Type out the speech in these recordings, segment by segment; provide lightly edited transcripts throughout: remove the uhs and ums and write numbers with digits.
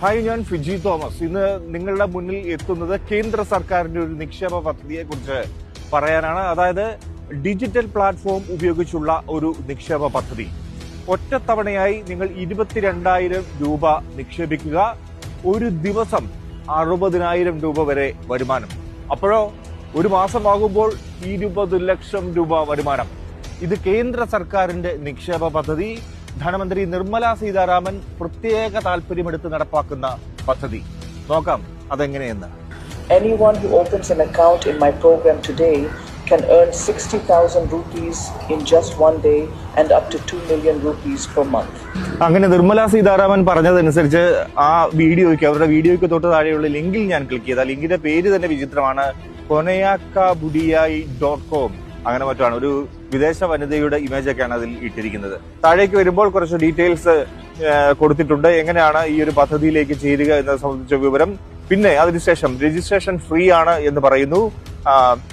Hi, ഞാൻ Fiji Thomas. ഇന്ന് നിങ്ങളുടെ മുന്നിൽ എത്തുന്നത് കേന്ദ്ര സർക്കാരിന്റെ ഒരു നിക്ഷേപ പദ്ധതിയെ കുറിച്ച് പറയാനാണ്. അതായത് ഡിജിറ്റൽ പ്ലാറ്റ്ഫോം ഉപയോഗിച്ചുള്ള ഒരു നിക്ഷേപ പദ്ധതി. ഒറ്റത്തവണയായി നിങ്ങൾ 22,000 രൂപ നിക്ഷേപിക്കുക. ഒരു ദിവസം 60,000 രൂപ വരെ വരുമാനം. അപ്പോഴോ ഒരു മാസമാകുമ്പോൾ 20 ലക്ഷം രൂപ വരുമാനം. ഇത് കേന്ദ്ര സർക്കാരിന്റെ നിക്ഷേപ പദ്ധതി. ധനമന്ത്രി നിർമ്മല സീതാരാമൻ പ്രത്യേക താല്പര്യമെടുത്ത് നടപ്പാക്കുന്ന പദ്ധതി. നോക്കാം അതെങ്ങനെയെന്ന്. Anyone who opens an account in my program today can earn 60,000 rupees in just one day and up to 2 million rupees per month. അങ്ങനെ നിർമ്മല സീതാരാമൻ പറഞ്ഞതനുസരിച്ച് ആ വീഡിയോയ്ക്ക്, അവരുടെ വീഡിയോയ്ക്ക് തൊട്ട് താഴെയുള്ള ലിങ്കിൽ ഞാൻ ക്ലിക്ക് ചെയ്ത ലിങ്കിന്റെ പേര് തന്നെ വിചിത്രമാണ്. konayakabudiyai.com അങ്ങനെ മറ്റാണ്. ഒരു വിദേശ വനിതയുടെ ഇമേജ് ഒക്കെയാണ് അതിൽ ഇട്ടിരിക്കുന്നത്. താഴേക്ക് വരുമ്പോൾ കുറച്ച് ഡീറ്റെയിൽസ് കൊടുത്തിട്ടുണ്ട്. എങ്ങനെയാണ് ഈ ഒരു പദ്ധതിയിലേക്ക് ചേരുക എന്നത് സംബന്ധിച്ച വിവരം. പിന്നെ അതിനുശേഷം രജിസ്ട്രേഷൻ ഫ്രീ ആണ് എന്ന് പറയുന്നു.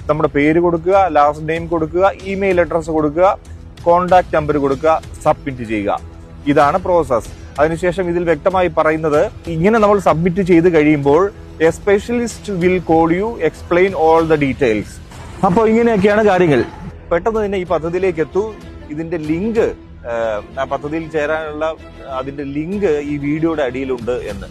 നമ്മുടെ പേര് കൊടുക്കുക, ലാസ്റ്റ് നെയിം കൊടുക്കുക, ഇമെയിൽ അഡ്രസ് കൊടുക്കുക, കോൺടാക്ട് നമ്പർ കൊടുക്കുക, സബ്മിറ്റ് ചെയ്യുക. ഇതാണ് പ്രോസസ്. അതിനുശേഷം ഇതിൽ വ്യക്തമായി പറയുന്നത്, ഇങ്ങനെ നമ്മൾ സബ്മിറ്റ് ചെയ്ത് കഴിയുമ്പോൾ A specialist will call you, explain all the details. അപ്പോൾ ഇങ്ങനെയൊക്കെയാണ് കാര്യങ്ങൾ. പെട്ടെന്ന് തന്നെ ഈ പദ്ധതിയിലേക്ക് എത്തൂ. ഇതിന്റെ ലിങ്ക്, പദ്ധതിയിൽ ചേരാനുള്ള അതിന്റെ ലിങ്ക് ഈ വീഡിയോയുടെ അടിയിലുണ്ട് എന്ന്.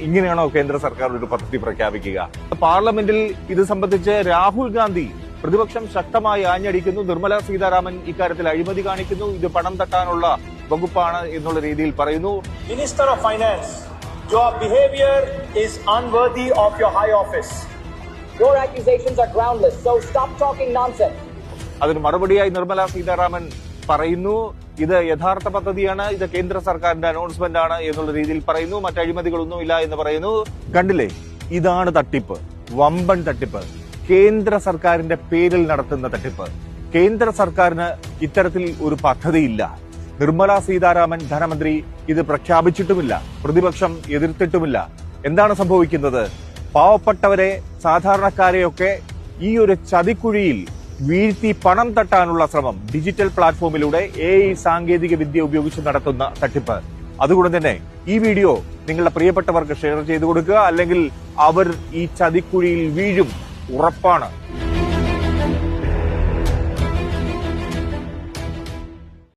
ഇങ്ങനെയാണോ കേന്ദ്ര സർക്കാർ ഒരു പദ്ധതി പ്രഖ്യാപിക്കുക? പാർലമെന്റിൽ ഇത് സംബന്ധിച്ച് രാഹുൽ ഗാന്ധി പ്രതിപക്ഷം ശക്തമായി ആഞ്ഞടിക്കുന്നു. നിർമ്മല സീതാരാമൻ ഇക്കാര്യത്തിൽ അഴിമതി കാണിക്കുന്നു, ഇത് പണം തട്ടാനുള്ള വകുപ്പാണ് എന്നുള്ള രീതിയിൽ പറയുന്നു. Minister of finance, your behavior is unworthy of your high office. Your accusations are groundless, so stop talking nonsense. അതിന് മറുപടിയായി നിർമ്മല സീതാരാമൻ പറയുന്നു, ഇത് യഥാർത്ഥ പദ്ധതിയാണ്, ഇത് കേന്ദ്ര സർക്കാരിന്റെ അനൗൺസ്മെന്റ് ആണ് എന്നുള്ള രീതിയിൽ പറയുന്നു. മറ്റഴിമതികളൊന്നും ഇല്ല എന്ന് പറയുന്നു. കണ്ടില്ലേ, ഇതാണ് തട്ടിപ്പ്, വമ്പൻ തട്ടിപ്പ്. കേന്ദ്ര സർക്കാരിന്റെ പേരിൽ നടത്തുന്ന തട്ടിപ്പ്. കേന്ദ്ര സർക്കാരിന് ഇത്തരത്തിൽ ഒരു പദ്ധതിയില്ല. നിർമ്മല സീതാരാമൻ ധനമന്ത്രി ഇത് പ്രഖ്യാപിച്ചിട്ടുമില്ല, പ്രതിപക്ഷം എതിർത്തിട്ടുമില്ല. എന്താണ് സംഭവിക്കുന്നത്? പാവപ്പെട്ടവരെ, സാധാരണക്കാരെയൊക്കെ ഈ ഒരു ചതിക്കുഴിയിൽ വീഴ്ത്തി പണം തട്ടാനുള്ള ശ്രമം ഡിജിറ്റൽ പ്ലാറ്റ്ഫോമിലൂടെ AI സാങ്കേതിക വിദ്യ ഉപയോഗിച്ച് നടത്തുന്ന തട്ടിപ്പ്. അതുകൊണ്ട് തന്നെ ഈ വീഡിയോ നിങ്ങളുടെ പ്രിയപ്പെട്ടവർക്ക് ഷെയർ ചെയ്തു കൊടുക്കുക, അല്ലെങ്കിൽ അവർ ഈ ചതിക്കുഴിയിൽ വീഴും, ഉറപ്പാണ്.